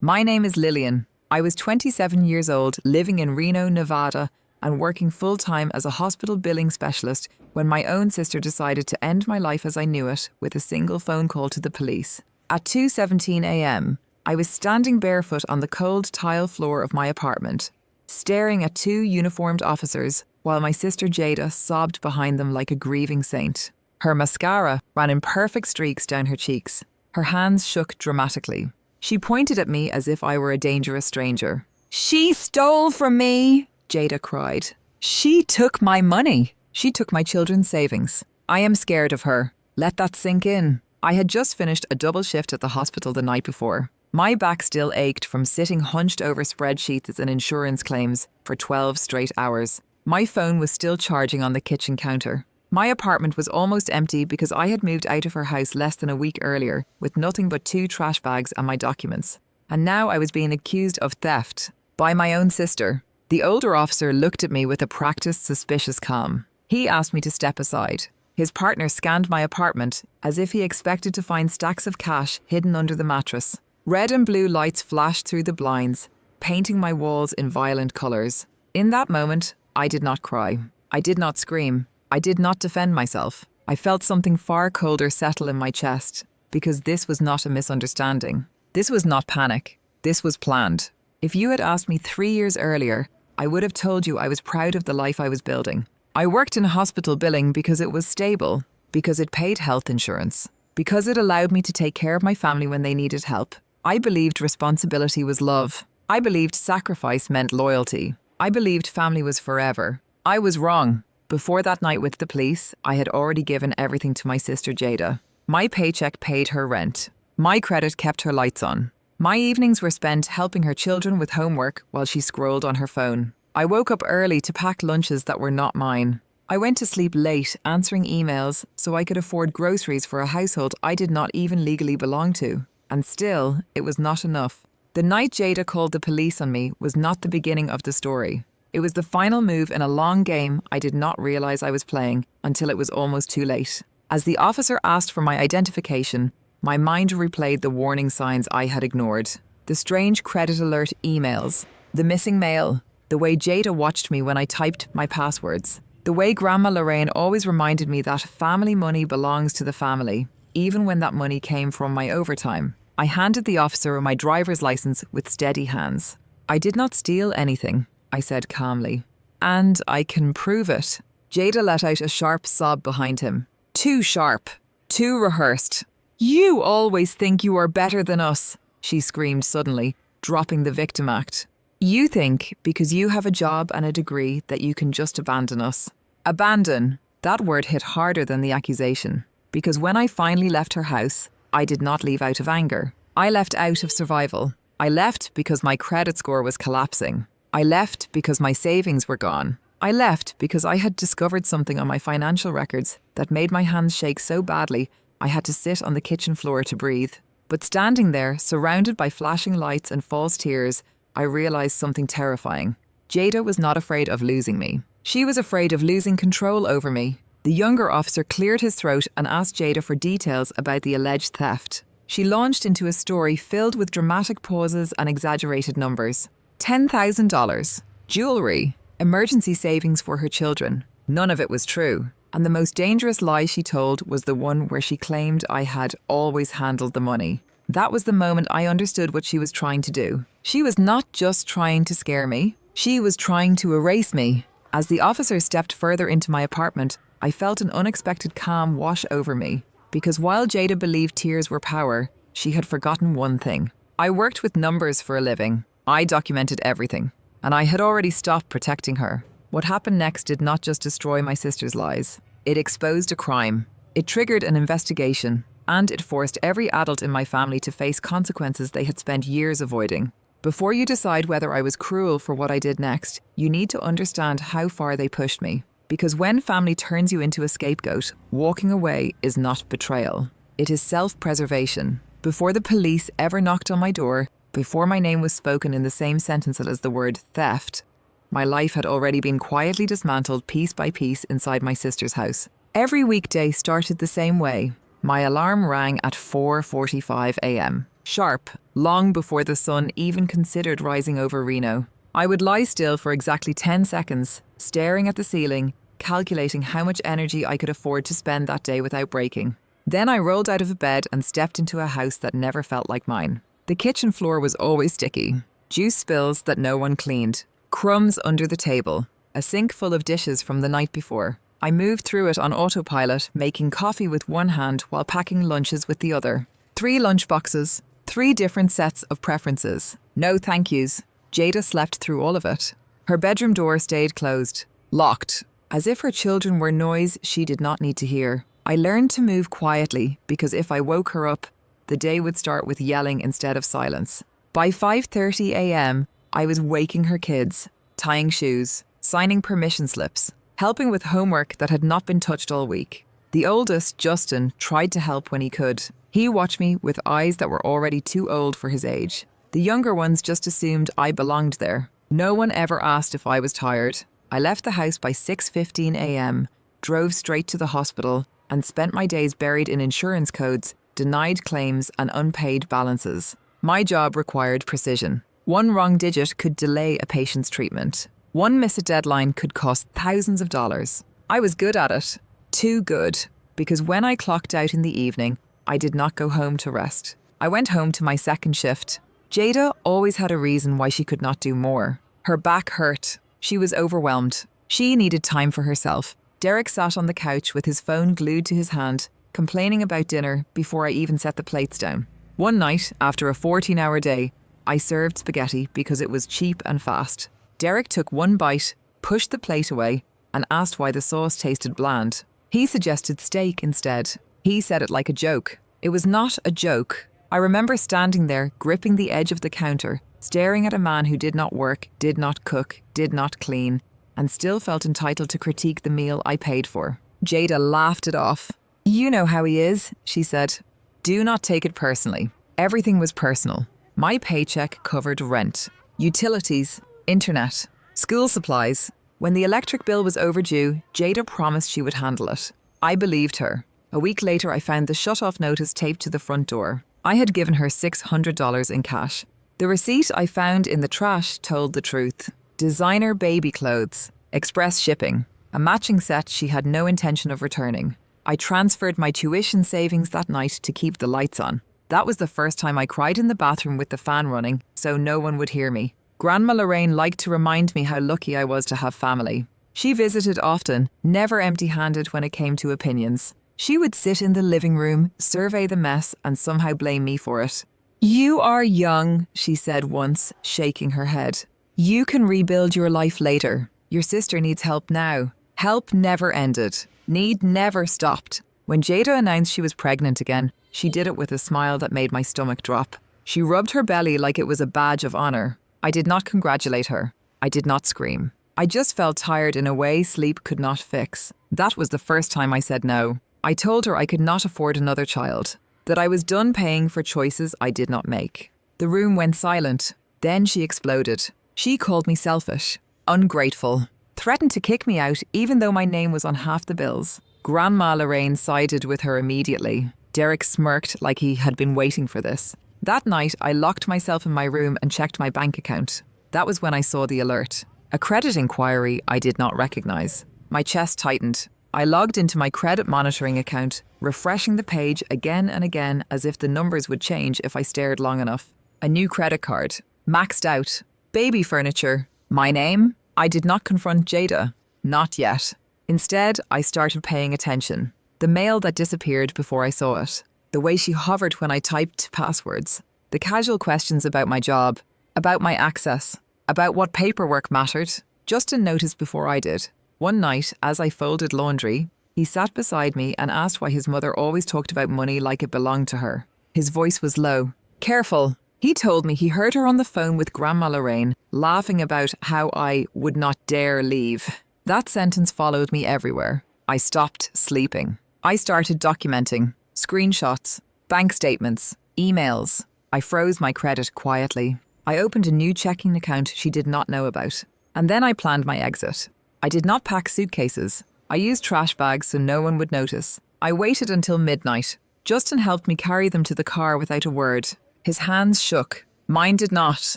My name is Lillian. I was 27 years old, living in Reno, Nevada, and working full-time as a hospital billing specialist when my own sister decided to end my life as I knew it with a single phone call to the police. At 2:17 a.m., I was standing barefoot on the cold tile floor of my apartment, staring at two uniformed officers while my sister Jada sobbed behind them like a grieving saint. Her mascara ran in perfect streaks down her cheeks. Her hands shook dramatically. She pointed at me as if I were a dangerous stranger. "She stole from me!" Jada cried. "She took my money. She took my children's savings. I am scared of her. Let that sink in." I had just finished a double shift at the hospital the night before. My back still ached from sitting hunched over spreadsheets and insurance claims for 12 straight hours. My phone was still charging on the kitchen counter. My apartment was almost empty because I had moved out of her house less than a week earlier with nothing but 2 trash bags and my documents. And now I was being accused of theft by my own sister. The older officer looked at me with a practiced, suspicious calm. He asked me to step aside. His partner scanned my apartment as if he expected to find stacks of cash hidden under the mattress. Red and blue lights flashed through the blinds, painting my walls in violent colours. In that moment, I did not cry. I did not scream. I did not defend myself. I felt something far colder settle in my chest, because this was not a misunderstanding. This was not panic. This was planned. If you had asked me 3 years earlier, I would have told you I was proud of the life I was building. I worked in hospital billing because it was stable, because it paid health insurance, because it allowed me to take care of my family when they needed help. I believed responsibility was love. I believed sacrifice meant loyalty. I believed family was forever. I was wrong. Before that night with the police, I had already given everything to my sister Jada. My paycheck paid her rent. My credit kept her lights on. My evenings were spent helping her children with homework while she scrolled on her phone. I woke up early to pack lunches that were not mine. I went to sleep late answering emails so I could afford groceries for a household I did not even legally belong to. And still, it was not enough. The night Jada called the police on me was not the beginning of the story. It was the final move in a long game I did not realize I was playing until it was almost too late. As the officer asked for my identification, my mind replayed the warning signs I had ignored. The strange credit alert emails, the missing mail, the way Jada watched me when I typed my passwords, the way Grandma Lorraine always reminded me that family money belongs to the family, even when that money came from my overtime. I handed the officer my driver's license with steady hands. "I did not steal anything," I said calmly. "And I can prove it." Jada let out a sharp sob behind him. Too sharp. Too rehearsed. "You always think you are better than us," she screamed suddenly, dropping the victim act. "You think, because you have a job and a degree, that you can just abandon us." Abandon. That word hit harder than the accusation. Because when I finally left her house, I did not leave out of anger. I left out of survival. I left because my credit score was collapsing. I left because my savings were gone. I left because I had discovered something on my financial records that made my hands shake so badly I had to sit on the kitchen floor to breathe. But standing there, surrounded by flashing lights and false tears, I realized something terrifying. Jada was not afraid of losing me. She was afraid of losing control over me. The younger officer cleared his throat and asked Jada for details about the alleged theft. She launched into a story filled with dramatic pauses and exaggerated numbers. $10,000, jewelry, emergency savings for her children. None of it was true. And the most dangerous lie she told was the one where she claimed I had always handled the money. That was the moment I understood what she was trying to do. She was not just trying to scare me. She was trying to erase me. As the officer stepped further into my apartment, I felt an unexpected calm wash over me. Because while Jada believed tears were power, she had forgotten one thing. I worked with numbers for a living. I documented everything. And I had already stopped protecting her. What happened next did not just destroy my sister's lies. It exposed a crime. It triggered an investigation. And it forced every adult in my family to face consequences they had spent years avoiding. Before you decide whether I was cruel for what I did next, you need to understand how far they pushed me. Because when family turns you into a scapegoat, walking away is not betrayal. It is self-preservation. Before the police ever knocked on my door, before my name was spoken in the same sentence as the word theft, my life had already been quietly dismantled piece by piece inside my sister's house. Every weekday started the same way. My alarm rang at 4:45 a.m. sharp, long before the sun even considered rising over Reno. I would lie still for exactly 10 seconds, staring at the ceiling, calculating how much energy I could afford to spend that day without breaking. Then I rolled out of bed and stepped into a house that never felt like mine. The kitchen floor was always sticky. Juice spills that no one cleaned. Crumbs under the table. A sink full of dishes from the night before. I moved through it on autopilot, making coffee with one hand while packing lunches with the other. 3 lunch boxes. 3 different sets of preferences. No thank yous. Jada slept through all of it. Her bedroom door stayed closed. Locked. As if her children were noise she did not need to hear. I learned to move quietly because if I woke her up, the day would start with yelling instead of silence. By 5:30 a.m., I was waking her kids, tying shoes, signing permission slips, helping with homework that had not been touched all week. The oldest, Justin, tried to help when he could. He watched me with eyes that were already too old for his age. The younger ones just assumed I belonged there. No one ever asked if I was tired. I left the house by 6:15 a.m., drove straight to the hospital, and spent my days buried in insurance codes, denied claims, and unpaid balances. My job required precision. One wrong digit could delay a patient's treatment. One missed deadline could cost thousands of dollars. I was good at it. Too good. Because when I clocked out in the evening, I did not go home to rest. I went home to my second shift. Jada always had a reason why she could not do more. Her back hurt. She was overwhelmed. She needed time for herself. Derek sat on the couch with his phone glued to his hand, complaining about dinner before I even set the plates down. One night, after a 14-hour day, I served spaghetti because it was cheap and fast. Derek took one bite, pushed the plate away, and asked why the sauce tasted bland. He suggested steak instead. He said it like a joke. It was not a joke. I remember standing there, gripping the edge of the counter, staring at a man who did not work, did not cook, did not clean, and still felt entitled to critique the meal I paid for. Jada laughed it off. "You know how he is," she said. "Do not take it personally." Everything was personal. My paycheck covered rent, utilities, internet, school supplies. When the electric bill was overdue, Jada promised she would handle it. I believed her. A week later, I found the shut-off notice taped to the front door. I had given her $600 in cash. The receipt I found in the trash told the truth. Designer baby clothes, express shipping, a matching set she had no intention of returning. I transferred my tuition savings that night to keep the lights on. That was the first time I cried in the bathroom with the fan running, so no one would hear me. Grandma Lorraine liked to remind me how lucky I was to have family. She visited often, never empty-handed when it came to opinions. She would sit in the living room, survey the mess, and somehow blame me for it. "You are young," she said once, shaking her head. "You can rebuild your life later. Your sister needs help now." Help never ended. Need never stopped. When Jada announced she was pregnant again, she did it with a smile that made my stomach drop. She rubbed her belly like it was a badge of honor. I did not congratulate her. I did not scream. I just felt tired in a way sleep could not fix. That was the first time I said no. I told her I could not afford another child, that I was done paying for choices I did not make. The room went silent. Then she exploded. She called me selfish, ungrateful, threatened to kick me out even though my name was on half the bills. Grandma Lorraine sided with her immediately. Derek smirked like he had been waiting for this. That night, I locked myself in my room and checked my bank account. That was when I saw the alert. A credit inquiry I did not recognize. My chest tightened. I logged into my credit monitoring account, refreshing the page again and again as if the numbers would change if I stared long enough. A new credit card. Maxed out. Baby furniture. My name? I did not confront Jada. Not yet. Instead, I started paying attention. The mail that disappeared before I saw it. The way she hovered when I typed passwords. The casual questions about my job. About my access. About what paperwork mattered. Justin noticed before I did. One night, as I folded laundry, he sat beside me and asked why his mother always talked about money like it belonged to her. His voice was low. Careful. He told me he heard her on the phone with Grandma Lorraine, laughing about how I would not dare leave. That sentence followed me everywhere. I stopped sleeping. I started documenting. Screenshots, bank statements, emails. I froze my credit quietly. I opened a new checking account she did not know about. And then I planned my exit. I did not pack suitcases. I used trash bags so no one would notice. I waited until midnight. Justin helped me carry them to the car without a word. His hands shook. Mine did not.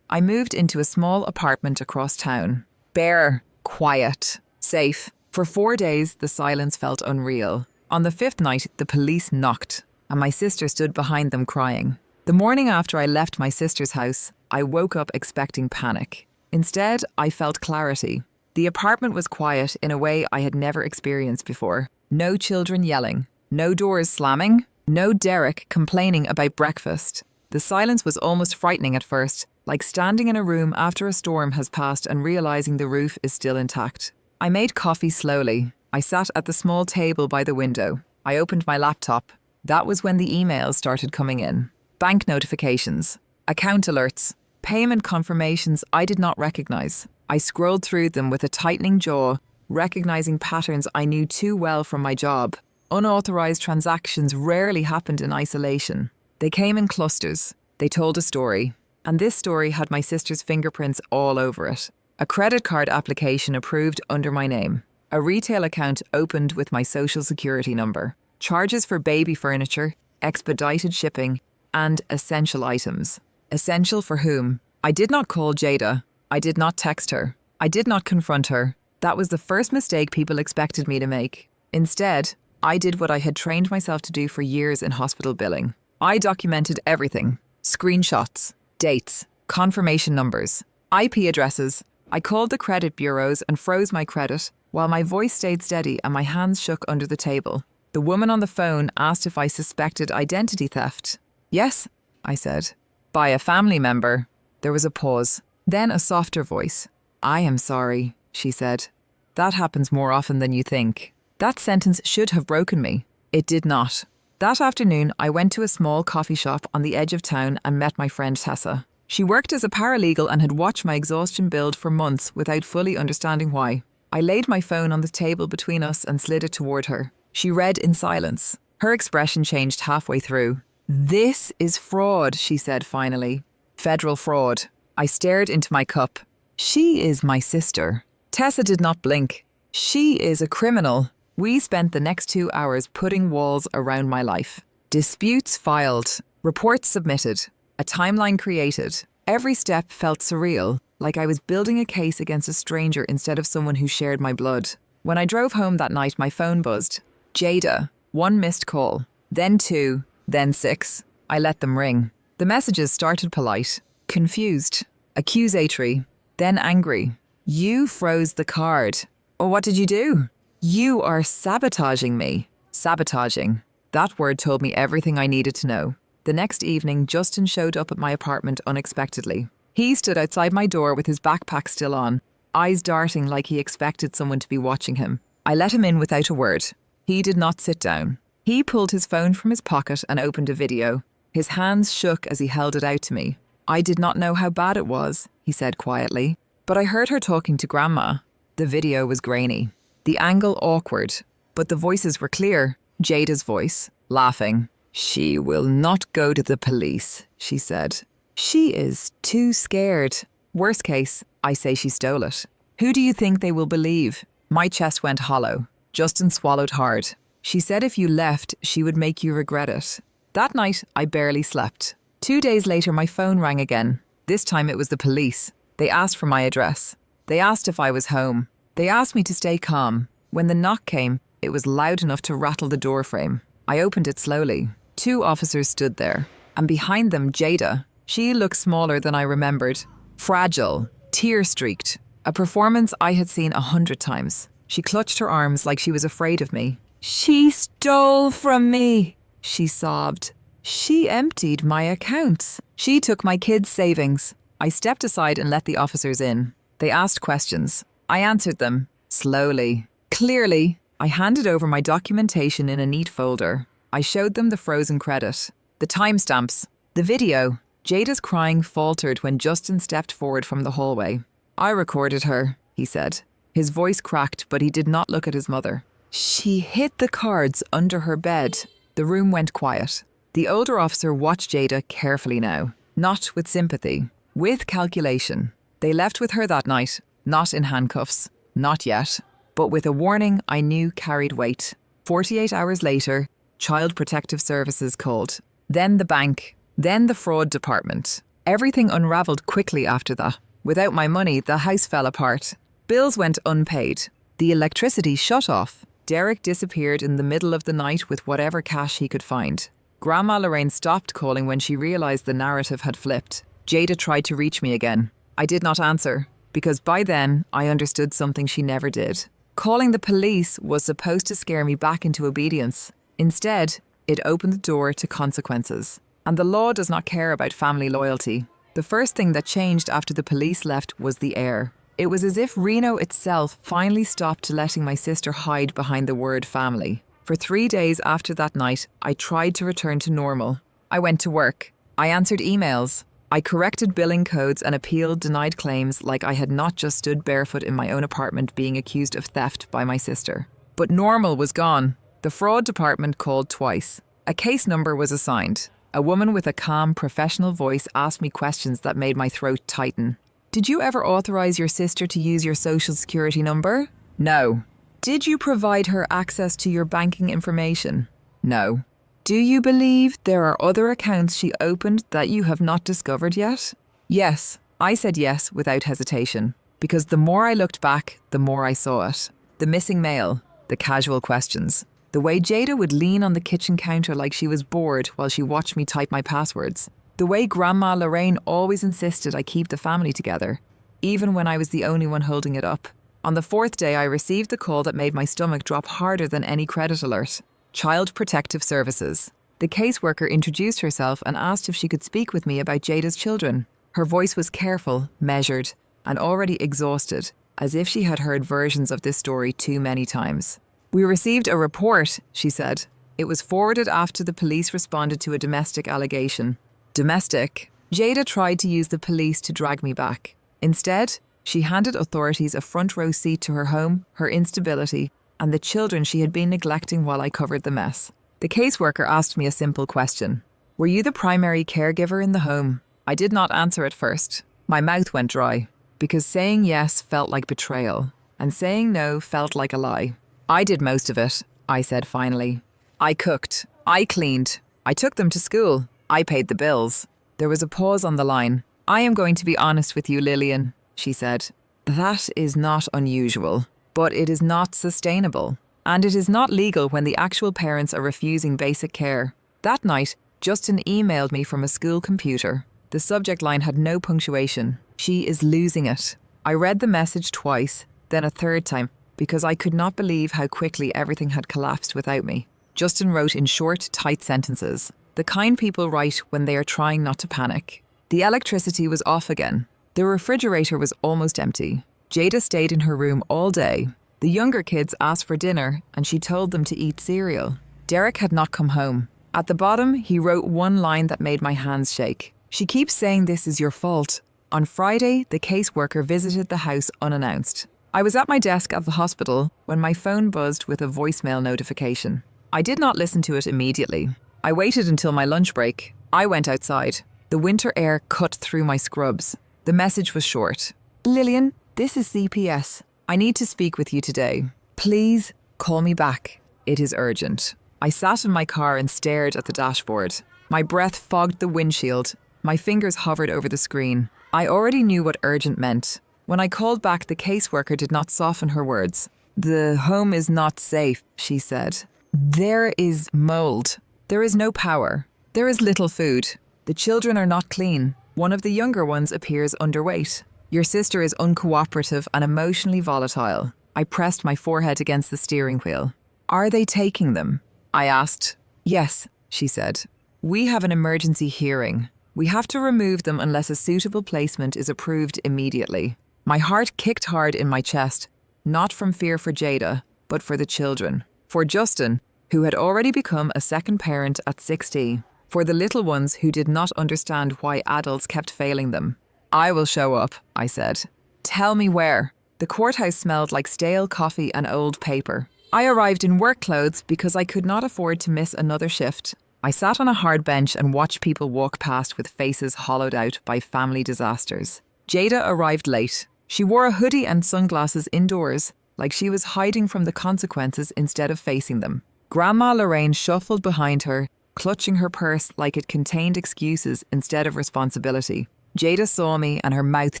I moved into a small apartment across town. Bare, quiet, safe. For 4 days, the silence felt unreal. On the 5th night, the police knocked, and my sister stood behind them crying. The morning after I left my sister's house, I woke up expecting panic. Instead, I felt clarity. The apartment was quiet in a way I had never experienced before. No children yelling, no doors slamming, no Derek complaining about breakfast. The silence was almost frightening at first, like standing in a room after a storm has passed and realizing the roof is still intact. I made coffee slowly. I sat at the small table by the window. I opened my laptop. That was when the emails started coming in. Bank notifications, account alerts, payment confirmations I did not recognize. I scrolled through them with a tightening jaw, recognizing patterns I knew too well from my job. Unauthorized transactions rarely happened in isolation. They came in clusters. They told a story. And this story had my sister's fingerprints all over it. A credit card application approved under my name. A retail account opened with my social security number. Charges for baby furniture, expedited shipping, and essential items. Essential for whom? I did not call Jada. I did not text her. I did not confront her. That was the first mistake people expected me to make. Instead, I did what I had trained myself to do for years in hospital billing. I documented everything. Screenshots, dates, confirmation numbers, IP addresses. I called the credit bureaus and froze my credit while my voice stayed steady and my hands shook under the table. The woman on the phone asked if I suspected identity theft. Yes, I said. By a family member. There was a pause, then a softer voice. I am sorry, she said. That happens more often than you think. That sentence should have broken me. It did not. That afternoon, I went to a small coffee shop on the edge of town and met my friend Tessa. She worked as a paralegal and had watched my exhaustion build for months without fully understanding why. I laid my phone on the table between us and slid it toward her. She read in silence. Her expression changed halfway through. This is fraud, she said finally. Federal fraud. I stared into my cup. She is my sister. Tessa did not blink. She is a criminal. We spent the next 2 hours putting walls around my life. Disputes filed. Reports submitted. A timeline created. Every step felt surreal, like I was building a case against a stranger instead of someone who shared my blood. When I drove home that night, my phone buzzed. Jada. 1 missed call. Then 2. Then 6. I let them ring. The messages started polite, confused, accusatory, then angry. You froze the card. Oh, what did you do? You are sabotaging me. Sabotaging. That word told me everything I needed to know. The next evening, Justin showed up at my apartment unexpectedly. He stood outside my door with his backpack still on, eyes darting like he expected someone to be watching him. I let him in without a word. He did not sit down. He pulled his phone from his pocket and opened a video. His hands shook as he held it out to me. I did not know how bad it was, he said quietly, but I heard her talking to Grandma. The video was grainy. The angle awkward, but the voices were clear. Jada's voice, laughing. She will not go to the police, she said. She is too scared. Worst case, I say she stole it. Who do you think they will believe? My chest went hollow. Justin swallowed hard. She said if you left, she would make you regret it. That night, I barely slept. 2 days later, my phone rang again. This time it was the police. They asked for my address. They asked if I was home. They asked me to stay calm. When the knock came, it was loud enough to rattle the door frame. I opened it slowly. 2 officers stood there, and behind them, Jada. She looked smaller than I remembered. Fragile, tear-streaked. A performance I had seen 100 times. She clutched her arms like she was afraid of me. She stole from me, she sobbed. She emptied my accounts. She took my kids' savings. I stepped aside and let the officers in. They asked questions. I answered them, slowly, clearly. I handed over my documentation in a neat folder. I showed them the frozen credit, the timestamps, the video. Jada's crying faltered when Justin stepped forward from the hallway. I recorded her, he said. His voice cracked, but he did not look at his mother. She hid the cards under her bed. The room went quiet. The older officer watched Jada carefully now, not with sympathy, with calculation. They left with her that night, not in handcuffs, not yet, but with a warning I knew carried weight. 48 hours later, Child Protective Services called. Then the bank. Then the fraud department. Everything unraveled quickly after that. Without my money, the house fell apart. Bills went unpaid. The electricity shut off. Derek disappeared in the middle of the night with whatever cash he could find. Grandma Lorraine stopped calling when she realized the narrative had flipped. Jada tried to reach me again. I did not answer, because by then I understood something she never did. Calling the police was supposed to scare me back into obedience. Instead, it opened the door to consequences. And the law does not care about family loyalty. The first thing that changed after the police left was the air. It was as if Reno itself finally stopped letting my sister hide behind the word family. For 3 days after that night, I tried to return to normal. I went to work. I answered emails. I corrected billing codes and appealed denied claims like I had not just stood barefoot in my own apartment being accused of theft by my sister. But normal was gone. The fraud department called twice. A case number was assigned. A woman with a calm, professional voice asked me questions that made my throat tighten. Did you ever authorize your sister to use your social security number? No. Did you provide her access to your banking information? No. Do you believe there are other accounts she opened that you have not discovered yet? Yes. I said yes without hesitation, because the more I looked back, the more I saw it. The missing mail, the casual questions, the way Jada would lean on the kitchen counter like she was bored while she watched me type my passwords. The way Grandma Lorraine always insisted I keep the family together, even when I was the only one holding it up. On the 4th day, I received the call that made my stomach drop harder than any credit alert. Child Protective Services. The caseworker introduced herself and asked if she could speak with me about Jada's children. Her voice was careful, measured, and already exhausted, as if she had heard versions of this story too many times. We received a report, she said. It was forwarded after the police responded to a domestic allegation. Domestic? Jada tried to use the police to drag me back. Instead, she handed authorities a front row seat to her home, her instability, and the children she had been neglecting while I covered the mess. The caseworker asked me a simple question. Were you the primary caregiver in the home? I did not answer at first. My mouth went dry, because saying yes felt like betrayal, and saying no felt like a lie. I did most of it, I said finally. I cooked. I cleaned. I took them to school. I paid the bills. There was a pause on the line. I am going to be honest with you, Lillian, she said. That is not unusual, but it is not sustainable. And it is not legal when the actual parents are refusing basic care. That night, Justin emailed me from a school computer. The subject line had no punctuation. She is losing it. I read the message twice, then a third time, because I could not believe how quickly everything had collapsed without me. Justin wrote in short, tight sentences. The kind people write when they are trying not to panic. The electricity was off again. The refrigerator was almost empty. Jada stayed in her room all day. The younger kids asked for dinner, and she told them to eat cereal. Derek had not come home. At the bottom, he wrote one line that made my hands shake. She keeps saying this is your fault. On Friday, the caseworker visited the house unannounced. I was at my desk at the hospital when my phone buzzed with a voicemail notification. I did not listen to it immediately. I waited until my lunch break. I went outside. The winter air cut through my scrubs. The message was short. Lillian, this is CPS. I need to speak with you today. Please call me back. It is urgent. I sat in my car and stared at the dashboard. My breath fogged the windshield. My fingers hovered over the screen. I already knew what urgent meant. When I called back, the caseworker did not soften her words. The home is not safe, she said. There is mold. There is no power. There is little food. The children are not clean. One of the younger ones appears underweight. Your sister is uncooperative and emotionally volatile. I pressed my forehead against the steering wheel. Are they taking them? I asked. Yes, she said. We have an emergency hearing. We have to remove them unless a suitable placement is approved immediately. My heart kicked hard in my chest, not from fear for Jada, but for the children. For Justin, who had already become a second parent at 60. For the little ones who did not understand why adults kept failing them. I will show up, I said. Tell me where. The courthouse smelled like stale coffee and old paper. I arrived in work clothes because I could not afford to miss another shift. I sat on a hard bench and watched people walk past with faces hollowed out by family disasters. Jada arrived late. She wore a hoodie and sunglasses indoors, like she was hiding from the consequences instead of facing them. Grandma Lorraine shuffled behind her, clutching her purse like it contained excuses instead of responsibility. Jada saw me and her mouth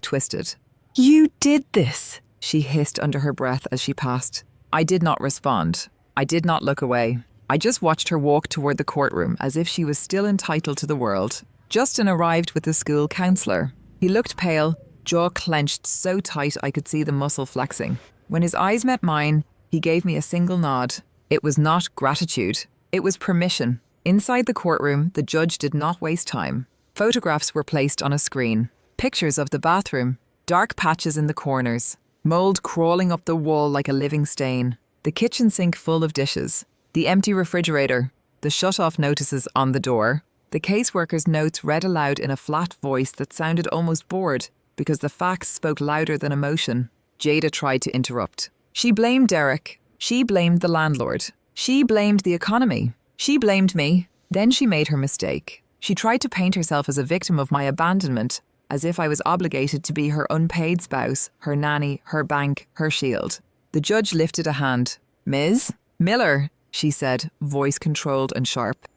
twisted. "You did this," she hissed under her breath as she passed. I did not respond. I did not look away. I just watched her walk toward the courtroom as if she was still entitled to the world. Justin arrived with the school counselor. He looked pale, jaw clenched so tight I could see the muscle flexing. When his eyes met mine, he gave me a single nod. It was not gratitude. It was permission. Inside the courtroom, the judge did not waste time. Photographs were placed on a screen. Pictures of the bathroom. Dark patches in the corners. Mold crawling up the wall like a living stain. The kitchen sink full of dishes. The empty refrigerator. The shut-off notices on the door. The caseworker's notes read aloud in a flat voice that sounded almost bored because the facts spoke louder than emotion. Jada tried to interrupt. She blamed Derek. She blamed the landlord. She blamed the economy. She blamed me. Then she made her mistake. She tried to paint herself as a victim of my abandonment, as if I was obligated to be her unpaid spouse, her nanny, her bank, her shield. The judge lifted a hand. "Ms. Miller," she said, voice controlled and sharp.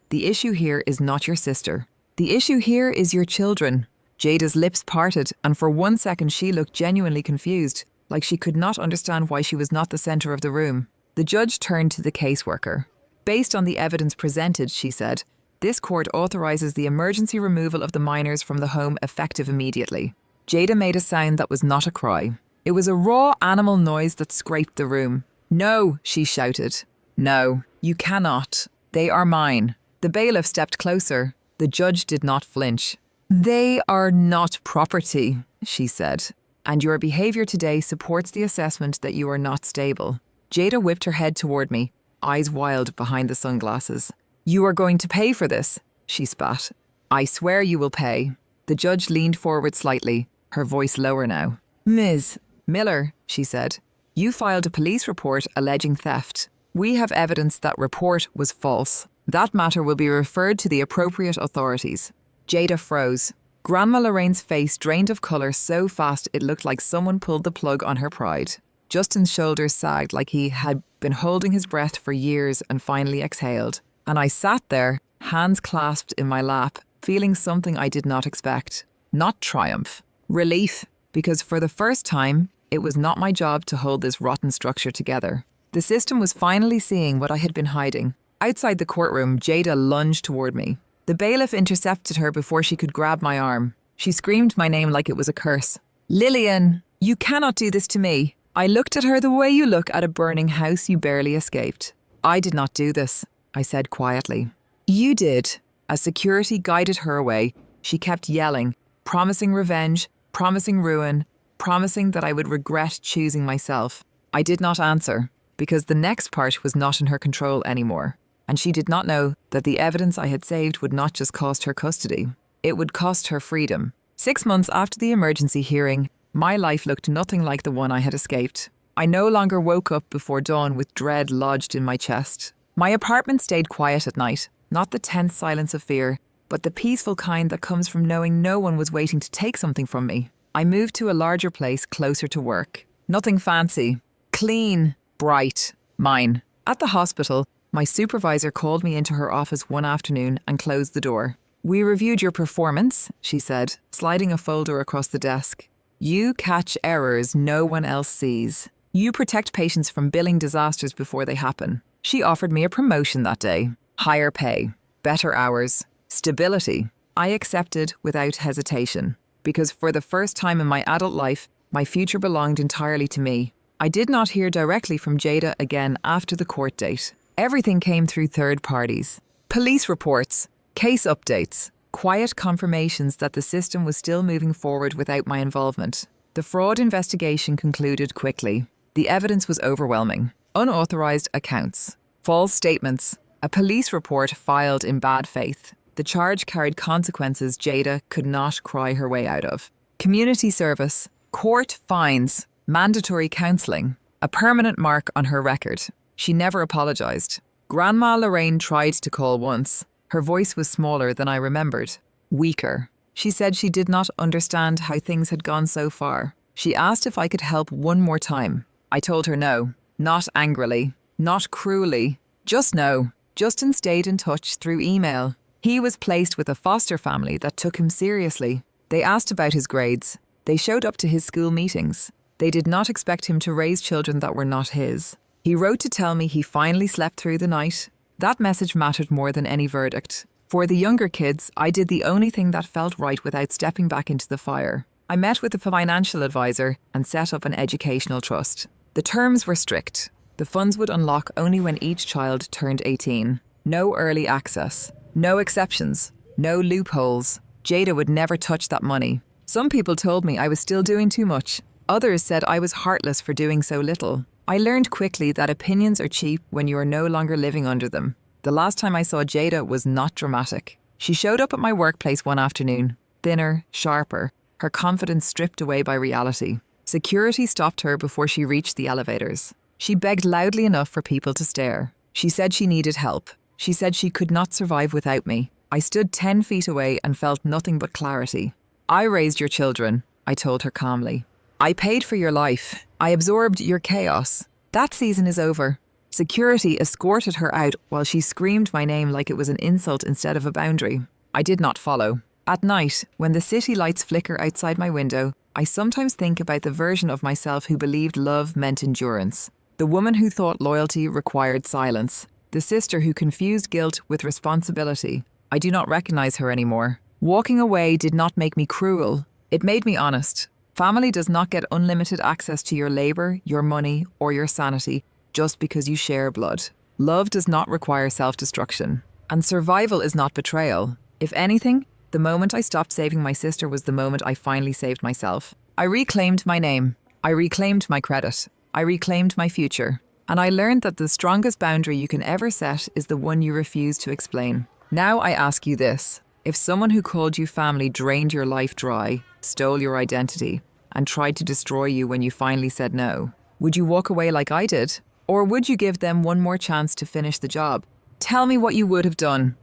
"The issue here is not your sister. The issue here is your children." Jada's lips parted, and for 1 second she looked genuinely confused, like she could not understand why she was not the center of the room. The judge turned to the caseworker. "Based on the evidence presented," she said, "this court authorizes the emergency removal of the minors from the home effective immediately." Jada made a sound that was not a cry. It was a raw animal noise that scraped the room. "No," she shouted. "No, you cannot. They are mine." The bailiff stepped closer. The judge did not flinch. "They are not property," she said, "and your behavior today supports the assessment that you are not stable." Jada whipped her head toward me, eyes wild behind the sunglasses. "You are going to pay for this," she spat. "I swear you will pay." The judge leaned forward slightly, her voice lower now. "Ms. Miller," she said, "you filed a police report alleging theft. We have evidence that report was false. That matter will be referred to the appropriate authorities." Jada froze. Grandma Lorraine's face drained of colour so fast it looked like someone pulled the plug on her pride. Justin's shoulders sagged like he had been holding his breath for years and finally exhaled. And I sat there, hands clasped in my lap, feeling something I did not expect. Not triumph. Relief. Because for the first time, it was not my job to hold this rotten structure together. The system was finally seeing what I had been hiding. Outside the courtroom, Jada lunged toward me. The bailiff intercepted her before she could grab my arm. She screamed my name like it was a curse. "Lillian, you cannot do this to me." I looked at her the way you look at a burning house you barely escaped. "I did not do this," I said quietly. "You did." As security guided her away, she kept yelling, promising revenge, promising ruin, promising that I would regret choosing myself. I did not answer, because the next part was not in her control anymore. And she did not know that the evidence I had saved would not just cost her custody. It would cost her freedom. 6 months after the emergency hearing, my life looked nothing like the one I had escaped. I no longer woke up before dawn with dread lodged in my chest. My apartment stayed quiet at night, not the tense silence of fear, but the peaceful kind that comes from knowing no one was waiting to take something from me. I moved to a larger place closer to work. Nothing fancy. Clean, bright, mine. At the hospital, my supervisor called me into her office one afternoon and closed the door. "We reviewed your performance," she said, sliding a folder across the desk. "You catch errors no one else sees. You protect patients from billing disasters before they happen." She offered me a promotion that day. Higher pay, better hours, stability. I accepted without hesitation, because for the first time in my adult life, my future belonged entirely to me. I did not hear directly from Jada again after the court date. Everything came through third parties. Police reports, case updates, quiet confirmations that the system was still moving forward without my involvement. The fraud investigation concluded quickly. The evidence was overwhelming. Unauthorized accounts, false statements, a police report filed in bad faith. The charge carried consequences Jada could not cry her way out of. Community service, court fines, mandatory counselling, a permanent mark on her record. She never apologized. Grandma Lorraine tried to call once. Her voice was smaller than I remembered. Weaker. She said she did not understand how things had gone so far. She asked if I could help one more time. I told her no. Not angrily. Not cruelly. Just no. Justin stayed in touch through email. He was placed with a foster family that took him seriously. They asked about his grades. They showed up to his school meetings. They did not expect him to raise children that were not his. He wrote to tell me he finally slept through the night. That message mattered more than any verdict. For the younger kids, I did the only thing that felt right without stepping back into the fire. I met with a financial advisor and set up an educational trust. The terms were strict. The funds would unlock only when each child turned 18. No early access. No exceptions. No loopholes. Jada would never touch that money. Some people told me I was still doing too much. Others said I was heartless for doing so little. I learned quickly that opinions are cheap when you are no longer living under them. The last time I saw Jada was not dramatic. She showed up at my workplace one afternoon, thinner, sharper, her confidence stripped away by reality. Security stopped her before she reached the elevators. She begged loudly enough for people to stare. She said she needed help. She said she could not survive without me. I stood 10 feet away and felt nothing but clarity. I raised your children, I told her calmly. I paid for your life. I absorbed your chaos. That season is over. Security escorted her out while she screamed my name like it was an insult instead of a boundary. I did not follow. At night, when the city lights flicker outside my window, I sometimes think about the version of myself who believed love meant endurance. The woman who thought loyalty required silence. The sister who confused guilt with responsibility. I do not recognize her anymore. Walking away did not make me cruel. It made me honest. Family does not get unlimited access to your labor, your money, or your sanity just because you share blood. Love does not require self-destruction. And survival is not betrayal. If anything, the moment I stopped saving my sister was the moment I finally saved myself. I reclaimed my name. I reclaimed my credit. I reclaimed my future. And I learned that the strongest boundary you can ever set is the one you refuse to explain. Now I ask you this. If someone who called you family drained your life dry, stole your identity, and tried to destroy you when you finally said no, would you walk away like I did? Or would you give them one more chance to finish the job? Tell me what you would have done.